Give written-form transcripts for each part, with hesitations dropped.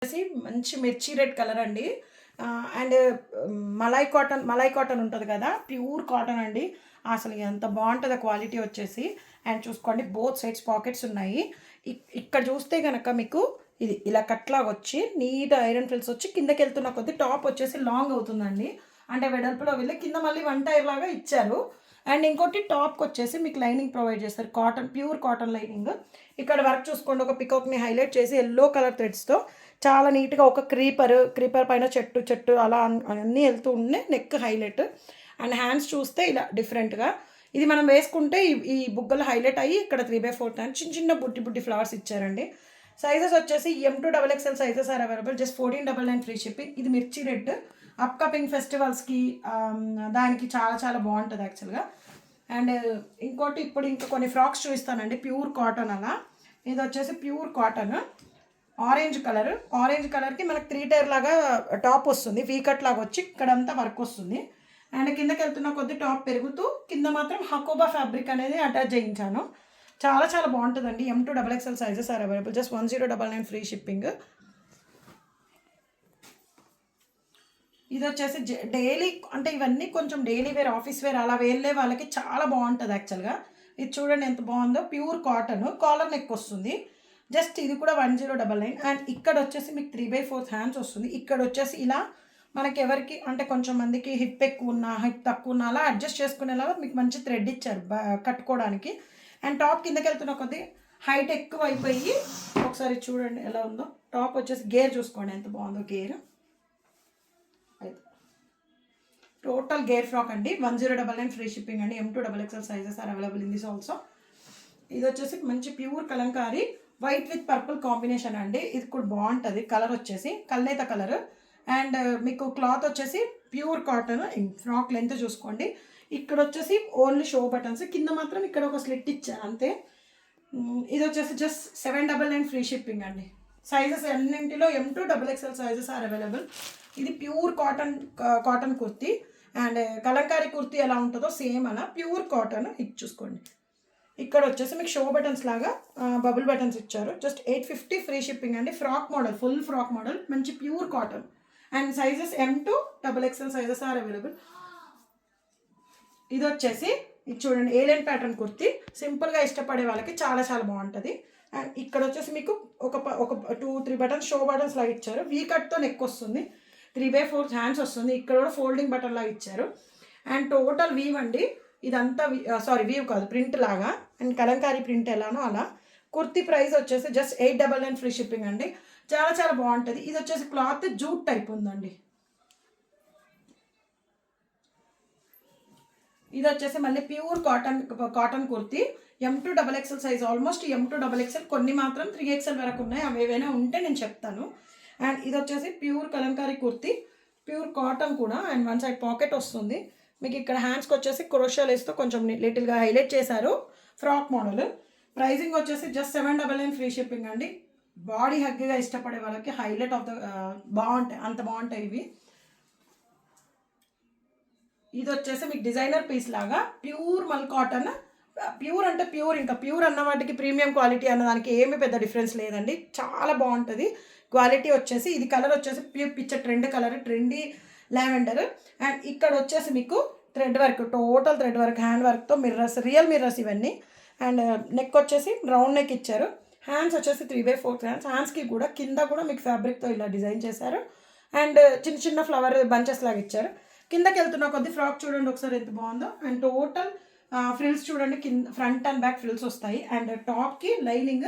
వచ్చేసి మంచి మిర్చి రెడ్ కలర్ అండి. అండ్ మలై కాటన్ ఉంటుంది కదా, ప్యూర్ కాటన్ అండి. అసలు ఎంత బాగుంటుందో క్వాలిటీ వచ్చేసి. అండ్ చూసుకోండి, బోత్ సైడ్స్ పాకెట్స్ ఉన్నాయి. ఇక్కడ చూస్తే కనుక మీకు ఇది ఇలా కట్లాగా వచ్చి నీట్ ఐరన్ ఫ్రిల్స్ వచ్చి కిందకి వెళ్తున్న కొద్ది టాప్ వచ్చేసి లాంగ్ అవుతుందండి. అంటే వెడల్పులో వెళ్ళి కింద మళ్ళీ వన్ టైర్ లాగా ఇచ్చారు. అండ్ ఇంకోటి టాప్కి వచ్చేసి మీకు లైనింగ్ ప్రొవైడ్ చేస్తారు, కాటన్, ప్యూర్ కాటన్ లైనింగ్. ఇక్కడ వర్క్ చూసుకోండి, ఒక పికాక్ని హైలైట్ చేసి ఎల్లో కలర్ థ్రెడ్స్తో చాలా నీట్గా ఒక క్రీపర్ పైన చెట్టు అలా అన్నీ వెళ్తూ ఉండే నెక్ హైలైట్. అండ్ హ్యాండ్స్ చూస్తే ఇలా డిఫరెంట్గా ఇది మనం వేసుకుంటే ఈ బుగ్గలు హైలైట్ అయ్యి ఇక్కడ 3/4 హ్యాండ్ చిన్న బుట్టి ఫ్లవర్స్ ఇచ్చారండి. సైజెస్ వచ్చేసి M2 XXL sizes are available. Just 1499 free shipping. ఇది మిర్చి రెడ్ అప్కమింగ్ ఫెస్టివల్స్కి దానికి చాలా చాలా బాగుంటుంది యాక్చువల్గా. అండ్ ఇంకోటి ఇప్పుడు ఇంకా కొన్ని ఫ్రాక్స్ చూపిస్తానండి, ప్యూర్ కాటన్ అలా. ఇది వచ్చేసి ప్యూర్ కాటన్ ఆరెంజ్ కలర్కి మనకి 3 టైర్ లాగా టాప్ వస్తుంది, వీ కట్ లాగా వచ్చి ఇక్కడంతా వర్క్ వస్తుంది. అండ్ కిందకి వెళ్తున్న కొద్ది టాప్ పెరుగుతూ కింద మాత్రం హకోబా ఫ్యాబ్రిక్ అనేది అటాచ్ చేయించాను. చాలా చాలా బాగుంటుందండి. M2 XXL sizes are available. Just 1099 free shipping. ఇది వచ్చేసి డైలీ అంటే ఇవన్నీ కొంచెం డైలీ వేర్, ఆఫీస్ వేర్ అలా వెళ్ళే వాళ్ళకి చాలా బాగుంటుంది యాక్చువల్గా. ఇది చూడండి ఎంత బాగుందో, ప్యూర్ కాటన్, కాలర్ నెక్ వస్తుంది. జస్ట్ ఇది కూడా 1099. అండ్ ఇక్కడ వచ్చేసి మీకు 3/4 హ్యాండ్స్ వస్తుంది. ఇక్కడ వచ్చేసి ఇలా మనకి ఎవరికి అంటే కొంచెం మందికి హిప్ ఎక్కువ ఉన్నా హిప్ తక్కువ ఉన్నా అలా అడ్జస్ట్ చేసుకునేలాగా మీకు మంచి థ్రెడ్ ఇచ్చారు కట్టుకోవడానికి. అండ్ టాప్ కిందకి వెళ్తున్న కొద్ది హైట్ ఎక్కువ అయిపోయి ఒకసారి చూడండి ఎలా ఉందో. టాప్ వచ్చేసి గేర్ చూసుకోండి ఎంత బాగుందో, గేర్ టోటల్ గేర్ ఫ్రాక్ అండి. 1099 ఫ్రీ షిప్పింగ్ అండి. M2 XXL sizes are available in this also. ఇది వచ్చేసి మంచి pure Kalamkari white with purple combination అండి. ఇది కూడా బాగుంటుంది. కలర్ వచ్చేసి కల్నేత కలర్. అండ్ మీకు క్లాత్ వచ్చేసి ప్యూర్ కాటన్. ఫ్రాక్ లెంత్ చూసుకోండి. ఇక్కడ వచ్చేసి ఓన్లీ షో బటన్స్, కింద మాత్రం ఇక్కడ ఒక స్లిట్ ఇచ్చారు అంతే. ఇది వచ్చేసి జస్ట్ 799 ఫ్రీ షిప్పింగ్ అండి. సైజెస్ అన్నింటిలో M2 XXL sizes are available. ఇది pure cotton kurti. And Kalamkari kurti ఎలా ఉంటుందో సేమ్ అలా ప్యూర్ కాటన్. ఇది చూసుకోండి, ఇక్కడ వచ్చేసి మీకు షో బటన్స్ లాగా బబుల్ బటన్స్ ఇచ్చారు. జస్ట్ 850 ఫ్రీ షిప్పింగ్ అండి. Frock model, full frock model, మంచి pure cotton. And sizes M2 XXL sizes are available. ఇది వచ్చేసి ఇది చూడండి, ఏలియన్ ప్యాటర్న్ కుర్తీ. సింపుల్గా ఇష్టపడే వాళ్ళకి చాలా చాలా బాగుంటుంది. అండ్ ఇక్కడ వచ్చేసి మీకు ఒక 2-3 బటన్స్ షో బటన్స్ లాగా ఇచ్చారు. వీ కట్తో నెక్ వస్తుంది, 3/4 హ్యాండ్స్ వస్తుంది. ఇక్కడ కూడా ఫోల్డింగ్ బటన్ లాగా ఇచ్చారు. అండ్ టోటల్ వీవ్ అండి ఇదంతా. వీవ్ కాదు, ప్రింట్ లాగా. అండ్ కలంకారీ ప్రింట్ ఎలానో అలా. కుర్తీ ప్రైస్ వచ్చేసి జస్ట్ 899 ఫ్రీ షిప్పింగ్ అండి. చాలా చాలా బాగుంటుంది. ఇది వచ్చేసి క్లాత్ జూట్ టైప్ ఉందండి. ఇది వచ్చేసి మళ్ళీ pure cotton kurti. M2 XXL size, almost M2 XXL, కొన్ని మాత్రం 3XL వరకు ఉన్నాయి. అవి ఏవైనా ఉంటే నేను చెప్తాను. అండ్ ఇది వచ్చేసి pure Kalamkari kurti, pure cotton కూడా. అండ్ వన్ సైడ్ పాకెట్ వస్తుంది మీకు. ఇక్కడ హ్యాండ్స్కి వచ్చేసి క్రోషియా లేస్తో కొంచెం లిటిల్గా హైలైట్ చేశారు. Frock model. ప్రైజింగ్ వచ్చేసి జస్ట్ 799 ఫ్రీ షిప్పింగ్ అండి. బాడీ హగ్గా ఇష్టపడే వాళ్ళకి హైలైట్ ఆఫ్ ద బాగుంటాయి, అంత బాగుంటాయి ఇవి. ఇది వచ్చేసి మీకు డిజైనర్ పీస్ లాగా ప్యూర్ మల్ కాటన్. ప్యూర్ అంటే ప్యూర్, ఇంకా ప్యూర్ అన్న వాటికి ప్రీమియం క్వాలిటీ అన్న దానికి ఏమీ పెద్ద డిఫరెన్స్ లేదండి. చాలా బాగుంటుంది క్వాలిటీ వచ్చేసి. ఇది కలర్ వచ్చేసి పిక్చర్ ట్రెండీ లావెండర్. అండ్ ఇక్కడ వచ్చేసి మీకు thread work, total thread work, hand వర్క్తో మిర్రర్స్, రియల్ మిర్రర్స్ ఇవన్నీ. అండ్ నెక్ వచ్చేసి రౌండ్ నెక్ ఇచ్చారు. హ్యాండ్స్ వచ్చేసి 3/4 హ్యాండ్స్. హ్యాండ్స్కి కూడా కింద కూడా మీకు ఫ్యాబ్రిక్తో ఇలా డిజైన్ చేశారు. అండ్ చిన్న ఫ్లవర్ బంచెస్ లాగా ఇచ్చారు. కిందకి వెళ్తున్న కొద్ది ఫ్రాక్ చూడండి ఒకసారి ఎంత బాగుందో. అండ్ టోటల్ ఫ్రిల్స్ చూడండి, కింద ఫ్రంట్ అండ్ బ్యాక్ ఫ్రిల్స్ వస్తాయి. అండ్ టాప్కి లైనింగ్,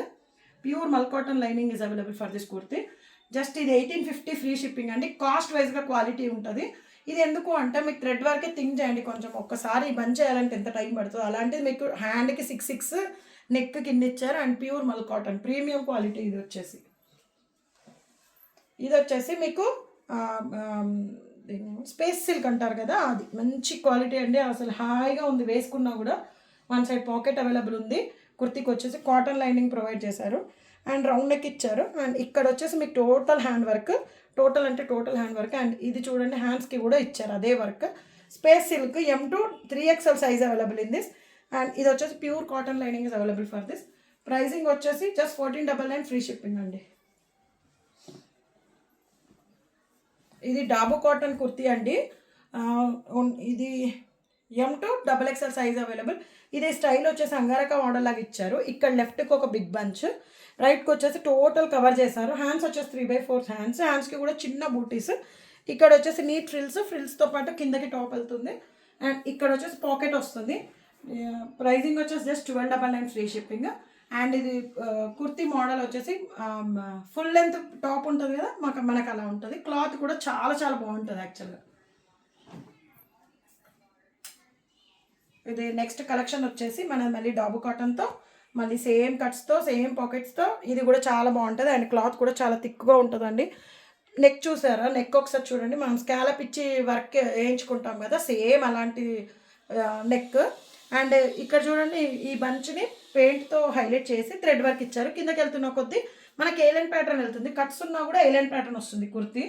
ప్యూర్ మల్ cotton lining is available for this kurti. Just ఇది 1850 ఫ్రీ షిప్పింగ్ అండి. కాస్ట్ వైజ్గా క్వాలిటీ ఉంటుంది. ఇది ఎందుకు అంటే మీకు థ్రెడ్ వర్కే థింక్ చేయండి, కొంచెం ఒక్కసారి బంచ్ చేయాలంటే ఎంత టైం పడుతుందో అలాంటిది మీకు హ్యాండ్కి 6 నెక్ కింద ఇచ్చారు. అండ్ ప్యూర్ మల్ కాటన్ ప్రీమియం క్వాలిటీ. ఇది వచ్చేసి మీకు స్పేస్ సిల్క్ అంటారు కదా, అది మంచి క్వాలిటీ అండి. అసలు హాయిగా ఉంది వేసుకున్నా కూడా. వన్ సైడ్ పాకెట్ అవైలబుల్ ఉంది. కుర్తీకి వచ్చేసి కాటన్ లైనింగ్ ప్రొవైడ్ చేశారు. అండ్ రౌండ్ నెక్ ఇచ్చారు. అండ్ ఇక్కడ వచ్చేసి మీకు total hand work, total hand work. And ఇది చూడండి, హ్యాండ్స్కి కూడా ఇచ్చారు అదే work. Space silk M2 3XL size available in this. And ఇది వచ్చేసి pure cotton lining is available for this. Pricing వచ్చేసి జస్ట్ 1499 ఫ్రీ షిప్పింగ్ అండి. ఇది డాబు కాటన్ కుర్తీ అండి. ఇది M2 XXL సైజ్ అవైలబుల్. ఇది స్టైల్ వచ్చేసి అంగారక మోడల్ లాగా ఇచ్చారు. ఇక్కడ లెఫ్ట్కి ఒక బిగ్ బంచ్, రైట్కి వచ్చేసి టోటల్ కవర్ చేశారు. హ్యాండ్స్ వచ్చేసి 3/4 హ్యాండ్స్. హ్యాండ్స్కి కూడా చిన్న బూటీస్. ఇక్కడ వచ్చేసి నీట్ ఫ్రిల్స్తో పాటు కిందకి టాప్ వెళ్తుంది. అండ్ ఇక్కడ వచ్చేసి పాకెట్ వస్తుంది. ప్రైజింగ్ వచ్చేసి జస్ట్ 1299 ఫ్రీ షిప్పింగ్. అండ్ ఇది కుర్తీ మోడల్ వచ్చేసి ఫుల్ లెంత్ టాప్ ఉంటుంది కదా, మనకు అలా ఉంటుంది. క్లాత్ కూడా చాలా చాలా బాగుంటుంది యాక్చువల్గా. ఇది నెక్స్ట్ కలెక్షన్ వచ్చేసి మన మళ్ళీ డాబు కాటన్తో, మళ్ళీ సేమ్ కట్స్తో, సేమ్ పాకెట్స్తో. ఇది కూడా చాలా బాగుంటుంది అండ్ క్లాత్ కూడా చాలా థిక్గా ఉంటుందండి. నెక్ చూసారా? నెక్ ఒకసారి చూడండి. మనం స్కాలప్ ఇచ్చి వర్క్ వేయించుకుంటాం కదా, సేమ్ అలాంటి నెక్. అండ్ ఇక్కడ చూడండి, ఈ బంచ్ని పెయింట్తో హైలైట్ చేసి థ్రెడ్ వర్క్ ఇచ్చారు. కిందకి వెళ్తున్న కొద్దీ మనకి ఏలైన్ ప్యాటర్న్ వెళ్తుంది. కట్స్ ఉన్నా కూడా ఏలైన్ ప్యాటర్న్ వస్తుంది కుర్తీ.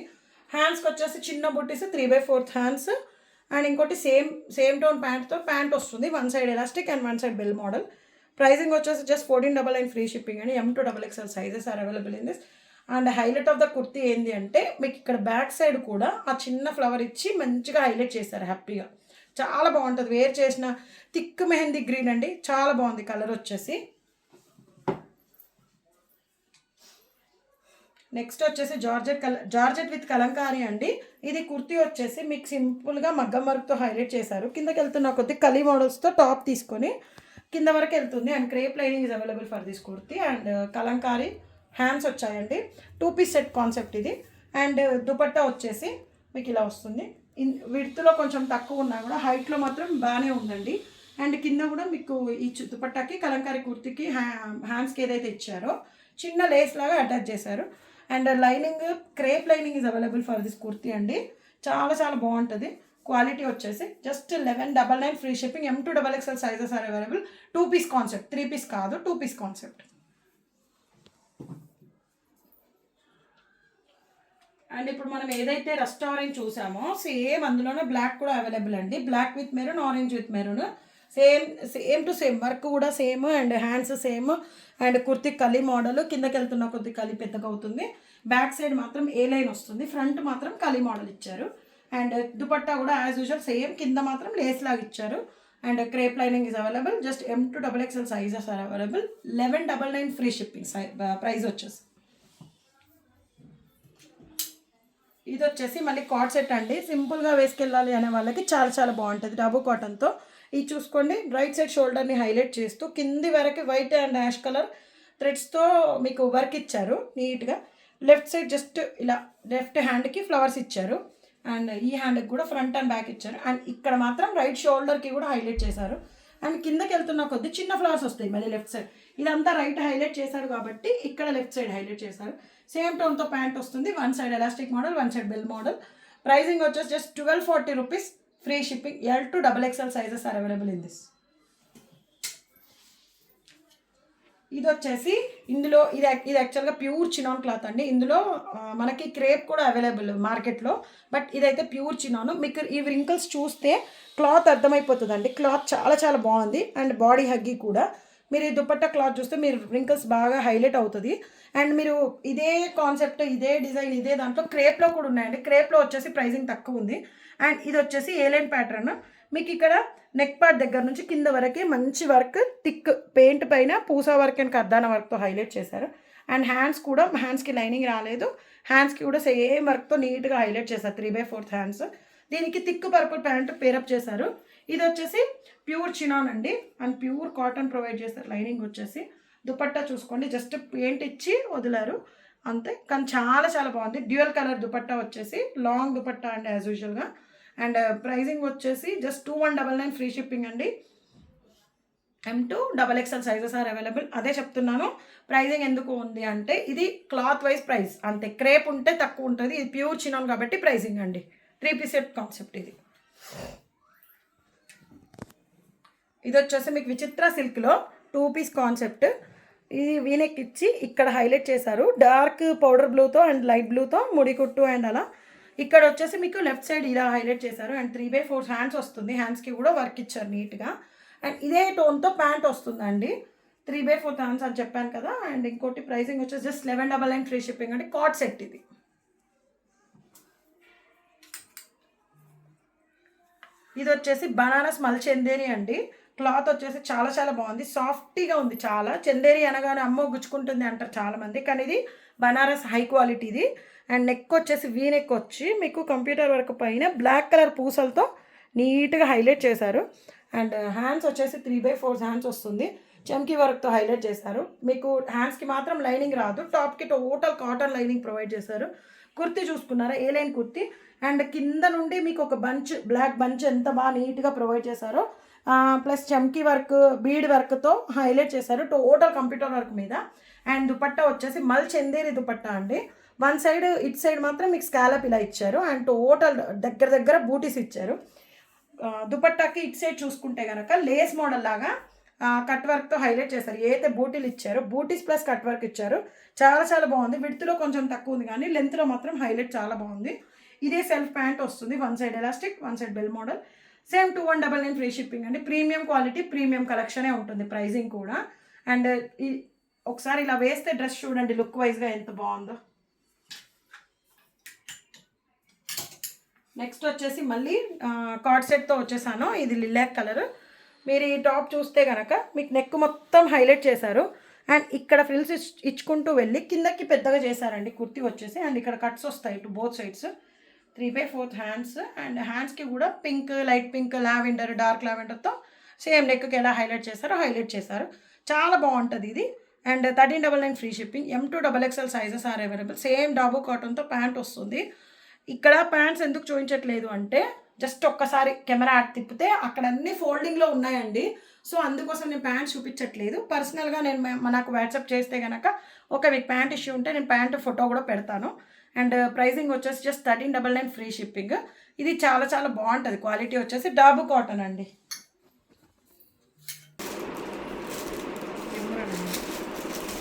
హ్యాండ్స్కి వచ్చేసి చిన్న బుట్టీస్ 3/4 హ్యాండ్స్. అండ్ ఇంకోటి సేమ్ టోన్ ప్యాంట్ వస్తుంది. One side elastic and one side bell model. Pricing వచ్చేసి జస్ట్ 1499 ఫ్రీ షిప్పింగ్ అండి. M2 XXL sizes are available in this. And highlight of the kurti ఏంటి అంటే, మీకు ఇక్కడ బ్యాక్ సైడ్ కూడా ఆ చిన్న ఫ్లవర్ ఇచ్చి మంచిగా హైలైట్ చేశారు హ్యాపీగా. చాలా బాగుంటుంది. వేర్ చేసిన థిక్ మెహందీ గ్రీన్ అండి, చాలా బాగుంది కలర్ వచ్చేసి. నెక్స్ట్ వచ్చేసి జార్జెట్ విత్ కలంకారీ అండి. ఇది కుర్తీ వచ్చేసి మీకు సింపుల్గా మగ్గం వర్క్తో హైలైట్ చేశారు. కిందకి వెళ్తున్న కొద్ది కలీ మోడల్స్తో టాప్ తీసుకొని కింద వరకు వెళ్తుంది. And crepe lining is available for this kurti. And Kalamkari hands వచ్చాయండి. 2 పీస్ సెట్ కాన్సెప్ట్ ఇది. అండ్ దుపట్టా వచ్చేసి మీకు ఇలా వస్తుంది. విడ్త్లో కొంచెం తక్కువ ఉన్నా కూడా హైట్లో మాత్రం బాగానే ఉందండి. అండ్ కింద కూడా మీకు ఈ దుపట్టాకి కలంకారీ కుర్తీకి హ్యాండ్స్కి ఏదైతే ఇచ్చారో చిన్న లేస్ లాగా అటాచ్ చేశారు. And lining crepe lining is available for this kurti అండి. చాలా చాలా బాగుంటుంది. క్వాలిటీ వచ్చేసి just 1199 free shipping. M2 XXL sizes are available. 2 piece concept, 3 piece కాదు, 2 పీస్ కాన్సెప్ట్. అండ్ ఇప్పుడు మనం ఏదైతే రస్ట్ ఆరెంజ్ చూసామో సేమ్ అందులోనే బ్లాక్ కూడా అవైలబుల్ అండి. Black with maroon, orange with maroon. Same to same work కూడా same. And hands same. And kurti కలీ మోడల్. కిందకి వెళ్తున్న కొద్ది కలీ పెద్దగా అవుతుంది. బ్యాక్ సైడ్ మాత్రం ఏ లైన్ వస్తుంది, ఫ్రంట్ మాత్రం కలీ మోడల్ ఇచ్చారు. అండ్ దుపట్టా కూడా యాజ్ యూజువల్ సేమ్, కింద మాత్రం లేస్ లాగా ఇచ్చారు. And crepe lining is available. Just M2 XXL sizes are available. 1199 free shipping price వచ్చేసి. ఇది వచ్చేసి మళ్ళీ కాట్ సెట్ అండి. సింపుల్గా వేసుకెళ్ళాలి అనే వాళ్ళకి చాలా చాలా బాగుంటుంది డాబు కాటన్తో. ఇది చూసుకోండి, రైట్ సైడ్ షోల్డర్ని హైలైట్ చేస్తూ కింది వరకు వైట్ అండ్ యాష్ కలర్ థ్రెడ్స్తో మీకు వర్క్ ఇచ్చారు నీట్గా. లెఫ్ట్ సైడ్ జస్ట్ ఇలా లెఫ్ట్ హ్యాండ్కి ఫ్లవర్స్ ఇచ్చారు. అండ్ ఈ హ్యాండ్కి కూడా ఫ్రంట్ అండ్ బ్యాక్ ఇచ్చారు. అండ్ ఇక్కడ మాత్రం రైట్ షోల్డర్కి కూడా హైలైట్ చేశారు. అండ్ కిందకి వెళ్తున్న కొద్ది చిన్న ఫ్లవర్స్ వస్తాయి మళ్ళీ లెఫ్ట్ సైడ్. ఇదంతా రైట్ హైలైట్ చేశారు కాబట్టి ఇక్కడ లెఫ్ట్ సైడ్ హైలైట్ చేశారు. సేమ్ టోన్తో ప్యాంట్ వస్తుంది. One side elastic model, one side bell model. Pricing వచ్చేసి just 1240 rupees free shipping. L2 XXL sizes are available in this. ఇది వచ్చేసి ఇందులో ఇది యాక్చువల్గా ప్యూర్ చినాన్ క్లాత్ అండి. ఇందులో మనకి క్రేప్ కూడా అవైలబుల్ మార్కెట్లో, బట్ ఇదైతే ప్యూర్ చినాను. మీకు ఈ రింకిల్స్ చూస్తే క్లాత్ అర్థమైపోతుందండి. క్లాత్ చాలా చాలా బాగుంది. అండ్ బాడీ హగ్గీ కూడా. మీరు ఈ దుపట్టా క్లాత్ చూస్తే మీరు రింకిల్స్ బాగా హైలైట్ అవుతుంది. అండ్ మీరు ఇదే కాన్సెప్ట్, ఇదే డిజైన్, ఇదే దాంట్లో క్రేప్లో కూడా ఉన్నాయండి. క్రేప్లో వచ్చేసి ప్రైజింగ్ తక్కువ ఉంది. అండ్ ఇది వచ్చేసి ఏలైన్ ప్యాటర్న్. మీకు ఇక్కడ నెక్ పార్ట్ దగ్గర నుంచి కింద వరకు మంచి వర్క్, థిక్ పెయింట్ పైన పూసా వర్క్ అండ్ కర్దాన వర్క్తో హైలైట్ చేశారు. అండ్ హ్యాండ్స్ కూడా, హ్యాండ్స్కి లైనింగ్ రాలేదు. హ్యాండ్స్కి కూడా సేమ్ వర్క్తో నీట్గా హైలైట్ చేశారు. 3/4 హ్యాండ్స్. దీనికి థిక్ పర్పుల్ ప్యాంట్ పేరప్ చేశారు. ఇది వచ్చేసి ప్యూర్ చినాన్ అండి. అండ్ ప్యూర్ కాటన్ ప్రొవైడ్ చేస్తారు. లైనింగ్ వచ్చేసి దుపట్టా చూసుకోండి, జస్ట్ పెయింట్ ఇచ్చి వదిలారు అంతే. కానీ చాలా చాలా బాగుంది. డ్యూయల్ కలర్ దుపట్టా వచ్చేసి లాంగ్ దుపట్టా అండి యాజ్ యూజువల్గా. అండ్ ప్రైజింగ్ వచ్చేసి జస్ట్ 2199 ఫ్రీ షిప్పింగ్ అండి. M2 XXL sizes are available. అదే చెప్తున్నాను, ప్రైజింగ్ ఎందుకు ఉంది అంటే ఇది క్లాత్ వైజ్ ప్రైస్ అంతే. క్రేప్ ఉంటే తక్కువ ఉంటుంది. ఇది ప్యూర్ చినాన్ కాబట్టి ప్రైజింగ్ అండి. 3 పీస్ సెట్ కాన్సెప్ట్ ఇది. ఇది వచ్చేసి మీకు విచిత్ర సిల్క్లో 2 పీస్ కాన్సెప్ట్. ఇది వీనెక్ ఇచ్చి ఇక్కడ హైలైట్ చేశారు. డార్క్ పౌడర్ బ్లూతో అండ్ లైట్ బ్లూతో ముడికుట్టు అండ్ అలా. ఇక్కడ వచ్చేసి మీకు లెఫ్ట్ సైడ్ ఇలా హైలైట్ చేశారు. అండ్ 3/4 హ్యాండ్స్ వస్తుంది. హ్యాండ్స్కి కూడా వర్క్ ఇచ్చారు నీట్గా. అండ్ ఇదే టోన్తో ప్యాంట్ వస్తుందండి. 3/4 హ్యాండ్స్ అని చెప్పాను కదా. అండ్ ఇంకోటి ప్రైసింగ్ వచ్చేసి జస్ట్ 1199 ఫ్రీ షిప్పింగ్ అండి. కాట్ సెట్ ఇది. ఇది వచ్చేసి బనారస్ మల్ చందేరి అండి. క్లాత్ వచ్చేసి చాలా చాలా బాగుంది, సాఫ్టీగా ఉంది చాలా. చందేరి అనగానే అమ్మో గుచ్చుకుంటుంది అంటారు చాలామంది, కానీ ఇది బనారస్ హై క్వాలిటీది. అండ్ నెక్ వచ్చేసి వీ నెక్ వచ్చి మీకు కంప్యూటర్ వర్క్ పైన బ్లాక్ కలర్ పూసలతో నీట్గా హైలైట్ చేశారు. అండ్ హ్యాండ్స్ వచ్చేసి 3/4 హ్యాండ్స్ వస్తుంది, చమ్కీ వర్క్తో హైలైట్ చేశారు. మీకు హ్యాండ్స్కి మాత్రం లైనింగ్ రాదు, టాప్కి టోటల్ కాటన్ లైనింగ్ ప్రొవైడ్ చేశారు. కుర్తీ చూసుకున్నారా, ఏ లైన్ కుర్తీ. అండ్ కింద నుండి మీకు ఒక బంచ్, బ్లాక్ బంచ్ ఎంత బాగా నీట్గా ప్రొవైడ్ చేశారో, ప్లస్ చమ్కీ వర్క్, బీడ్ వర్క్తో హైలైట్ చేశారు టోటల్ కంప్యూటర్ వర్క్ మీద. అండ్ దుపట్టా వచ్చేసి మల్ చందేరి దుపట్టా అండి. వన్ సైడ్ ఇట్ సైడ్ మాత్రం మీకు స్కాలప్ ఇలా ఇచ్చారు, అండ్ టోటల్ దగ్గర దగ్గర బూటీస్ ఇచ్చారు. దుపట్టాకి ఇట్ సైడ్ చూసుకుంటే కనుక లేస్ మోడల్ లాగా కట్ వర్క్తో హైలైట్ చేశారు. ఏదైతే బూటీలు ఇచ్చారో బూటీస్ ప్లస్ కట్ వర్క్ ఇచ్చారు, చాలా చాలా బాగుంది. విడ్త్లో కొంచెం తక్కువ ఉంది కానీ లెంత్లో మాత్రం హైలైట్ చాలా బాగుంది. ఇదే సెల్ఫ్ ప్యాంట్ వస్తుంది, one side elastic, one side bell model. Same 2199 free shipping అండి. ప్రీమియం క్వాలిటీ, ప్రీమియం కలెక్షనే ఉంటుంది, ప్రైజింగ్ కూడా. అండ్ ఒకసారి ఇలా వేస్తే డ్రెస్ చూడండి లుక్ వైజ్గా ఎంత బాగుందో. నెక్స్ట్ వచ్చేసి మళ్ళీ కార్డ్ సెట్తో వచ్చేసాను. ఇది లిలాక్ కలర్. మీరు ఈ టాప్ చూస్తే కనుక మీకు నెక్ మొత్తం హైలైట్ చేశారు, అండ్ ఇక్కడ ఫ్రిల్స్ ఇచ్చుకుంటూ వెళ్ళి కిందకి పెద్దగా చేశారండి కుర్తీ వచ్చేసి. అండ్ ఇక్కడ కట్స్ వస్తాయి to both sides, 3/4 hands. And హ్యాండ్స్కి కూడా pink, light pink, lavender, dark లావెండర్తో సేమ్ నెక్కి ఎలా హైలైట్ చేశారో హైలైట్ చేశారు. చాలా బాగుంటుంది ఇది. And 1399 free shipping. M2XXL sizes are available. Same dabu కాటన్తో ప్యాంట్ వస్తుంది. ఇక్కడ ప్యాంట్స్ ఎందుకు చూపించట్లేదు అంటే జస్ట్ ఒక్కసారి కెమెరా తిప్పితే అక్కడ అన్ని ఫోల్డింగ్లో ఉన్నాయండి, సో అందుకోసం నేను ప్యాంట్ చూపించట్లేదు. పర్సనల్గా నేను నాకు వాట్సాప్ చేస్తే కనుక ఒక మీకు ప్యాంట్ ఇష్యూ ఉంటే నేను ప్యాంట్ ఫోటో కూడా పెడతాను. అండ్ ప్రైజింగ్ వచ్చేసి జస్ట్ 1399 ఫ్రీ షిప్పింగ్. ఇది చాలా చాలా బాగుంటుంది. క్వాలిటీ వచ్చేసి డాబు కాటన్ అండి.